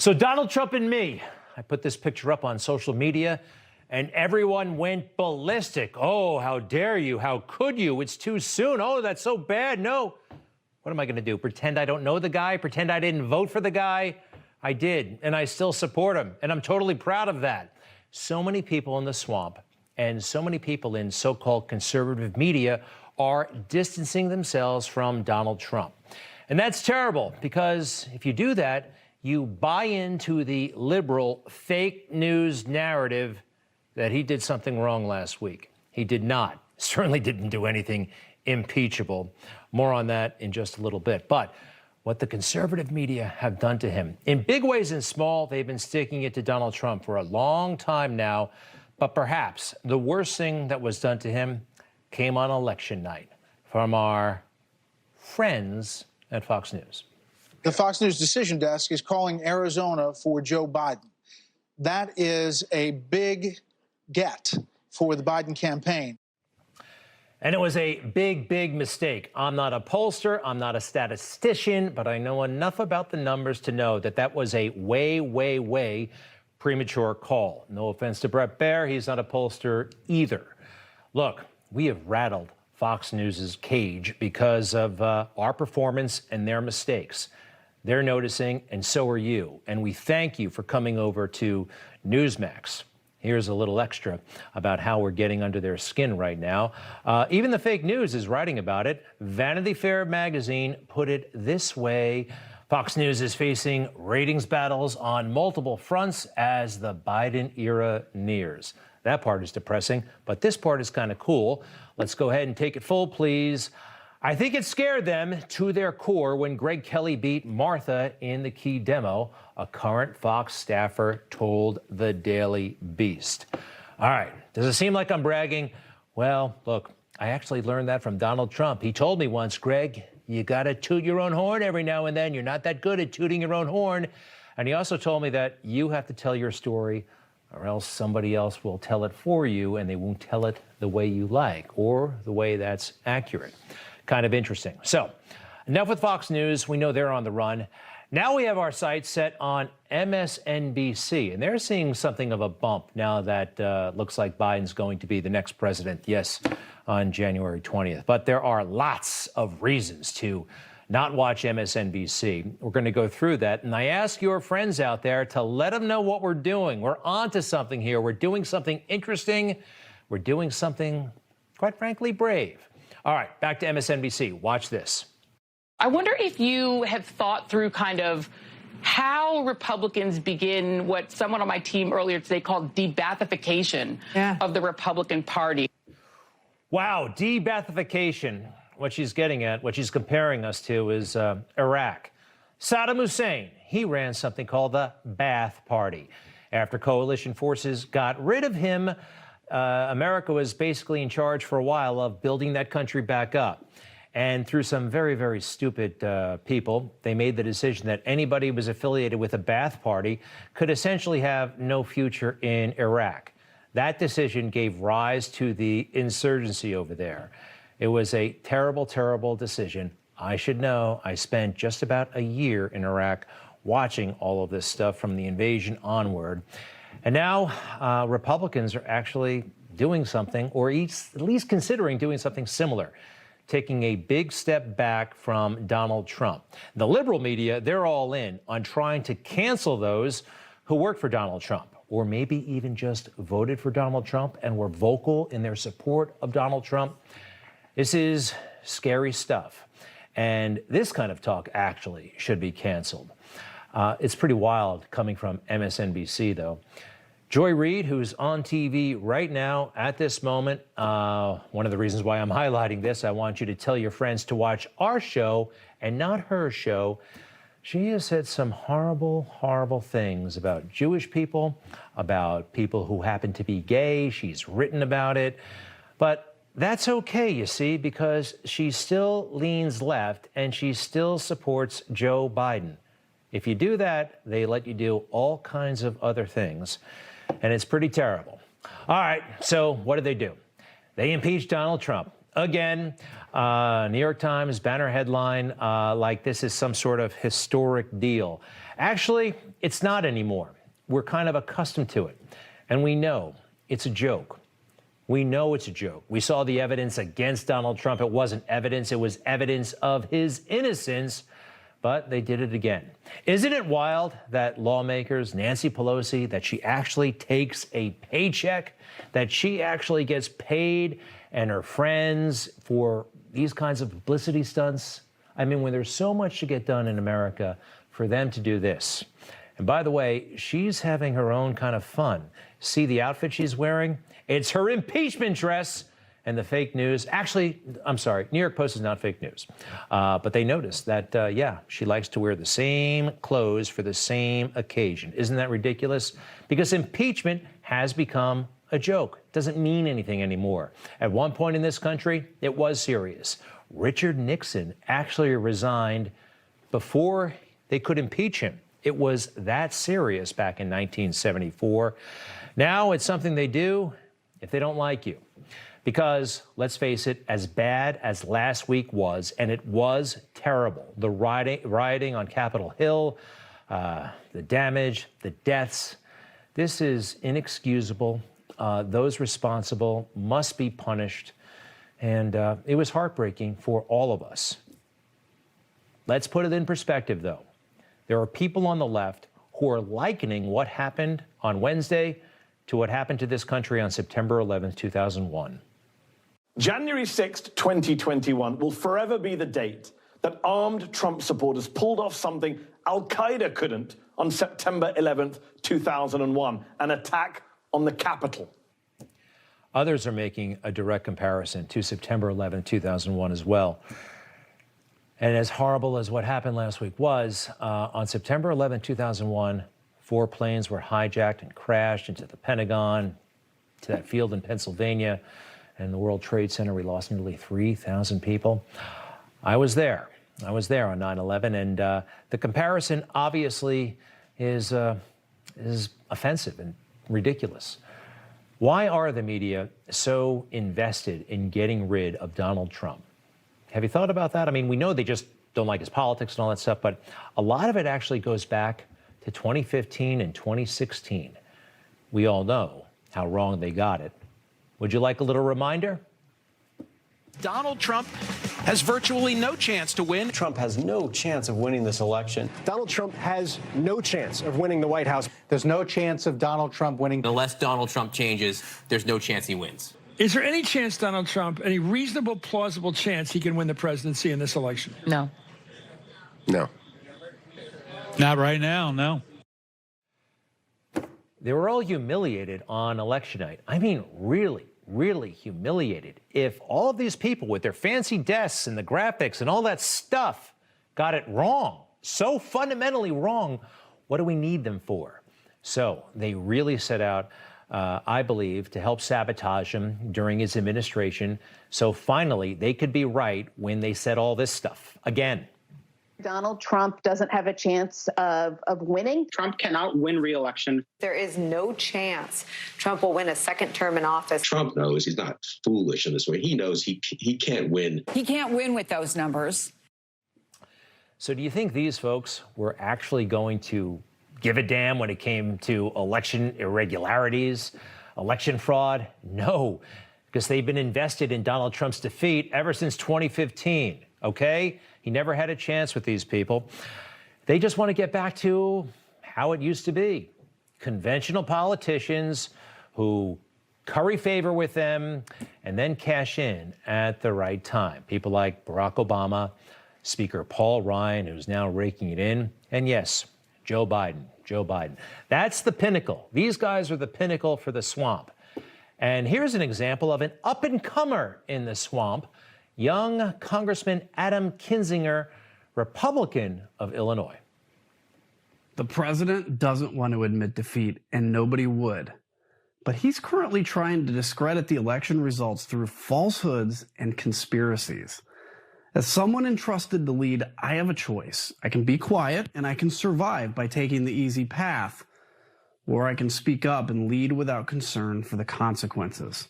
So Donald Trump and me, I put this picture up on social media and everyone went ballistic. Oh, how dare you? How could you? It's too soon. Oh, that's so bad. No. What am I going to do? Pretend I don't know the guy? Pretend I didn't vote for the guy? I did, and I still support him, and I'm totally proud of that. So many people in the swamp and so many people in so-called conservative media are distancing themselves from Donald Trump. And that's terrible, because if you do that, you buy into the liberal fake news narrative that he did something wrong last week. He did not. Certainly didn't do anything impeachable. More on that in just a little bit. But what the conservative media have done to him, in big ways and small, they've been sticking it to Donald Trump for a long time now. But perhaps the worst thing that was done to him came on election night from our friends at Fox News. The Fox News decision desk is calling Arizona for Joe Biden. That is a big get for the Biden campaign. And it was a big, big mistake. I'm not a pollster, I'm not a statistician, but I know enough about the numbers to know that that was a way premature call. No offense to Bret Baier, he's not a pollster either. Look, we have rattled Fox News's cage because of our performance and their mistakes. They're noticing, and so are you. And we thank you for coming over to Newsmax. Here's a little extra about how we're getting under their skin right now. Even the fake news is writing about it. Vanity Fair magazine put it this way: Fox News is facing ratings battles on multiple fronts as the Biden era nears. That part is depressing, but this part is kind of cool. Let's go ahead and take it full, please. I think it scared them to their core when Greg Kelly beat Martha in the key demo, a current Fox staffer told the Daily Beast. All right, does it seem like I'm bragging? Well, look, I actually learned that from Donald Trump. He told me once, Greg, you gotta toot your own horn every now and then. You're not that good at tooting your own horn. And he also told me that you have to tell your story or else somebody else will tell it for you and they won't tell it the way you like or the way that's accurate. Kind of interesting. So, enough with Fox News. We know they're on the run. Now we have our sights set on MSNBC, and they're seeing something of a bump now that looks like Biden's going to be the next president, yes, on January 20th. But there are lots of reasons to not watch MSNBC. We're going to go through that, and I ask your friends out there to let them know what we're doing. We're onto something here. We're doing something interesting. We're doing something, quite frankly, brave. All right, back to MSNBC. Watch this. I wonder if you have thought through kind of how Republicans begin what someone on my team earlier today called de-Bathification of the Republican Party. Wow, de-Bathification. What she's getting at, what she's comparing us to is Iraq. Saddam Hussein, he ran something called the Ba'ath Party. After coalition forces got rid of him, America was basically in charge for a while of building that country back up. And through some very stupid people, they made the decision that anybody who was affiliated with the Ba'ath Party could essentially have no future in Iraq. That decision gave rise to the insurgency over there. It was a terrible decision. I should know. I spent just about a year in Iraq watching all of this stuff from the invasion onward. And now Republicans are actually doing something, or at least considering doing something similar, taking a big step back from Donald Trump. The liberal media, they're all in on trying to cancel those who worked for Donald Trump, or maybe even just voted for Donald Trump and were vocal in their support of Donald Trump. This is scary stuff. And this kind of talk actually should be canceled. It's pretty wild coming from MSNBC, though. Joy Reid, who's on TV right now at this moment, one of the reasons why I'm highlighting this, I want you to tell your friends to watch our show and not her show. She has said some horrible things about Jewish people, about people who happen to be gay. She's written about it. But that's okay, you see, because she still leans left and she still supports Joe Biden. If you do that, they let you do all kinds of other things, and it's pretty terrible. All right, so what did they do? They impeached Donald Trump. Again, New York Times banner headline like this is some sort of historic deal. Actually, it's not anymore. We're kind of accustomed to it. And we know it's a joke. We know it's a joke. We saw the evidence against Donald Trump. It wasn't evidence. It was evidence of his innocence. But they did it again. Isn't it wild that lawmakers, Nancy Pelosi, that she actually takes a paycheck, that she actually gets paid, and her friends for these kinds of publicity stunts? I mean, when there's so much to get done in America, for them to do this. And by the way, she's having her own kind of fun. See the outfit she's wearing? It's her impeachment dress. And the fake news, actually, I'm sorry, New York Post is not fake news. But they noticed that, yeah, she likes to wear the same clothes for the same occasion. Isn't that ridiculous? Because impeachment has become a joke. It doesn't mean anything anymore. At one point in this country, it was serious. Richard Nixon actually resigned before they could impeach him. It was that serious back in 1974. Now it's something they do if they don't like you. Because, let's face it, as bad as last week was, and it was terrible, the rioting on Capitol Hill, the damage, the deaths, this is inexcusable. Those responsible must be punished. And it was heartbreaking for all of us. Let's put it in perspective, though. There are people on the left who are likening what happened on Wednesday to what happened to this country on September 11th, 2001. January 6th, 2021 will forever be the date that armed Trump supporters pulled off something Al-Qaeda couldn't on September 11th, 2001, an attack on the Capitol. Others are making a direct comparison to September 11th, 2001 as well. And as horrible as what happened last week was, on September 11th, 2001, 4 planes were hijacked and crashed into the Pentagon, to that field in Pennsylvania, and the World Trade Center. We lost nearly 3,000 people. I was there. I was there on 9/11, and the comparison obviously is offensive and ridiculous. Why are the media so invested in getting rid of Donald Trump? Have you thought about that? I mean, we know they just don't like his politics and all that stuff, but a lot of it actually goes back to 2015 and 2016. We all know how wrong they got it. Would you like a little reminder? Donald Trump has virtually no chance to win. Trump has no chance of winning this election. Donald Trump has no chance of winning the White House. There's no chance of Donald Trump winning. Unless Donald Trump changes, there's no chance he wins. Is there any chance Donald Trump, any reasonable, plausible chance he can win the presidency in this election? No. No. Not right now, no. They were all humiliated on election night. I mean, really, really humiliated. If all of these people with their fancy desks and the graphics and all that stuff got it wrong, so fundamentally wrong, what do we need them for? So they really set out, I believe, to help sabotage him during his administration. So finally, they could be right when they said all this stuff again. Donald Trump doesn't have a chance of winning. Trump cannot win re-election. There is no chance Trump will win a second term in office. Trump knows he's not foolish in this way. He knows he can't win. He can't win with those numbers. So do you think these folks were actually going to give a damn when it came to election irregularities, election fraud? No, because they've been invested in Donald Trump's defeat ever since 2015, okay? He never had a chance with these people. They just want to get back to how it used to be. Conventional politicians who curry favor with them and then cash in at the right time. People like Barack Obama, Speaker Paul Ryan, who's now raking it in, and yes, Joe Biden. That's the pinnacle. These guys are the pinnacle for the swamp. And here's an example of an up-and-comer in the swamp, young Congressman Adam Kinzinger, Republican of Illinois. The president doesn't want to admit defeat, and nobody would. But he's currently trying to discredit the election results through falsehoods and conspiracies. As someone entrusted to lead, I have a choice. I can be quiet, and I can survive by taking the easy path, or I can speak up and lead without concern for the consequences.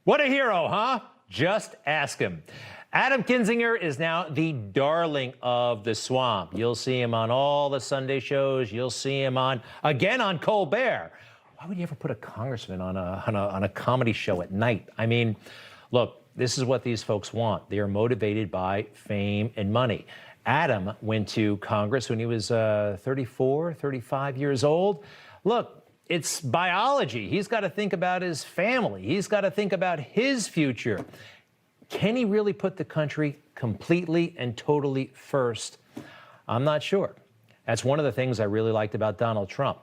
What a hero, huh? Just ask him. Adam Kinzinger is now the darling of the swamp. You'll see him on all the Sunday shows. You'll see him again on Colbert. Why would you ever put a congressman on a comedy show at night? I mean, look, this is what these folks want. They are motivated by fame and money. Adam went to Congress when he was 34, 35 years old. Look, it's biology. He's got to think about his family. He's got to think about his future. Can he really put the country completely and totally first? I'm not sure. That's one of the things I really liked about Donald Trump.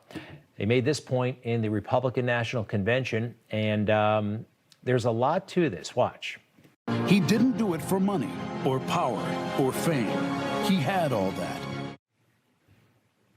They made this point in the Republican National Convention, and there's a lot to this. Watch. He didn't do it for money or power or fame. He had all that.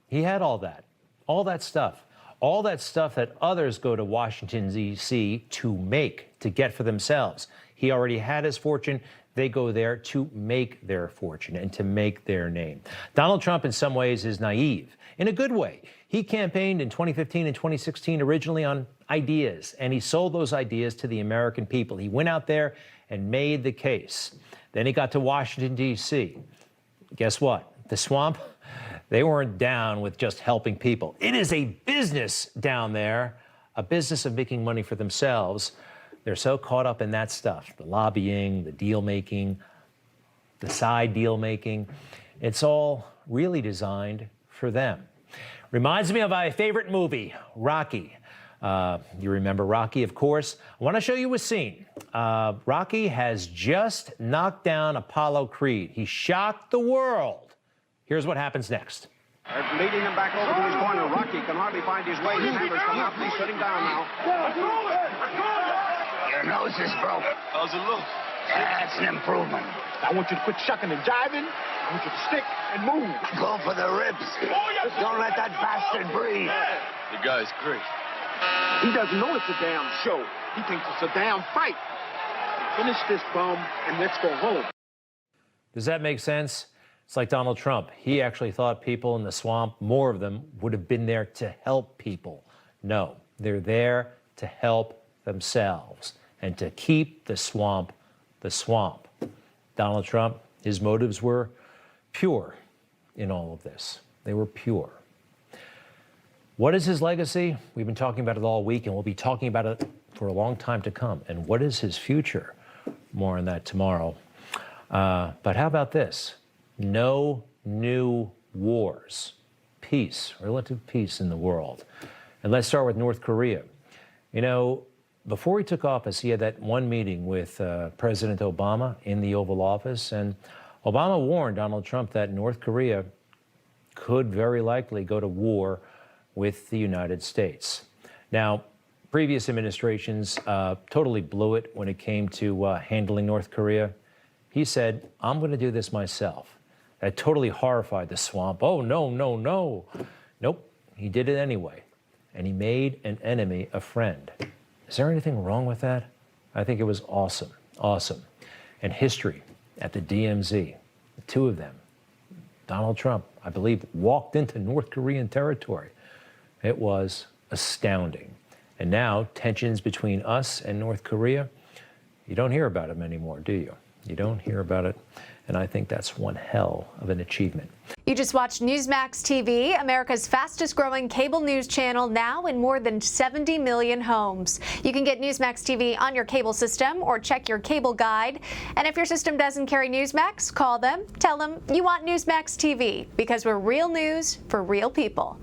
He had all that stuff. All that stuff that others go to Washington, D.C. to get for themselves. He already had his fortune. They go there to make their fortune and to make their name. Donald Trump, in some ways, is naive, in a good way. He campaigned in 2015 and 2016 originally on ideas, and he sold those ideas to the American people. He went out there and made the case. Then he got to Washington, D.C. Guess what? The swamp, they weren't down with just helping people. It is a business down there, a business of making money for themselves. They're so caught up in that stuff, the lobbying, the deal making, the side deal making. It's all really designed for them. Reminds me of my favorite movie, Rocky. You remember Rocky, of course. I want to show you a scene. Rocky has just knocked down Apollo Creed. He shocked the world. Here's what happens next. Leading him back over to his corner. Rocky can hardly find his way. His hammer's coming up. He's sitting down now. Your nose is broke. How's it look? That's an improvement. I want you to quit shucking and jiving. I want you to stick and move. Go for the ribs. Don't let that bastard breathe. The guy's great. He doesn't know it's a damn show. He thinks it's a damn fight. Finish this bum and let's go home. Does that make sense? It's like Donald Trump. He actually thought people in the swamp, more of them, would have been there to help people. No, they're there to help themselves and to keep the swamp the swamp. Donald Trump, his motives were pure in all of this. They were pure. What is his legacy? We've been talking about it all week, and we'll be talking about it for a long time to come. And what is his future? More on that tomorrow. But how about this? No new wars. Peace, relative peace in the world. And let's start with North Korea. You know, before he took office, he had that one meeting with President Obama in the Oval Office, and Obama warned Donald Trump that North Korea could very likely go to war with the United States. Now, previous administrations totally blew it when it came to handling North Korea. He said, I'm going to do this myself. That totally horrified the swamp. Oh, no, no, no. Nope, he did it anyway. And he made an enemy a friend. Is there anything wrong with that? I think it was awesome, awesome. And history at the DMZ, the two of them, Donald Trump, I believe, walked into North Korean territory. It was astounding. And now tensions between us and North Korea, you don't hear about them anymore, do you? You don't hear about it. And I think that's one hell of an achievement. You just watched Newsmax TV, America's fastest growing cable news channel, now in more than 70 million homes. You can get Newsmax TV on your cable system or check your cable guide. And if your system doesn't carry Newsmax, call them, tell them you want Newsmax TV, because we're real news for real people.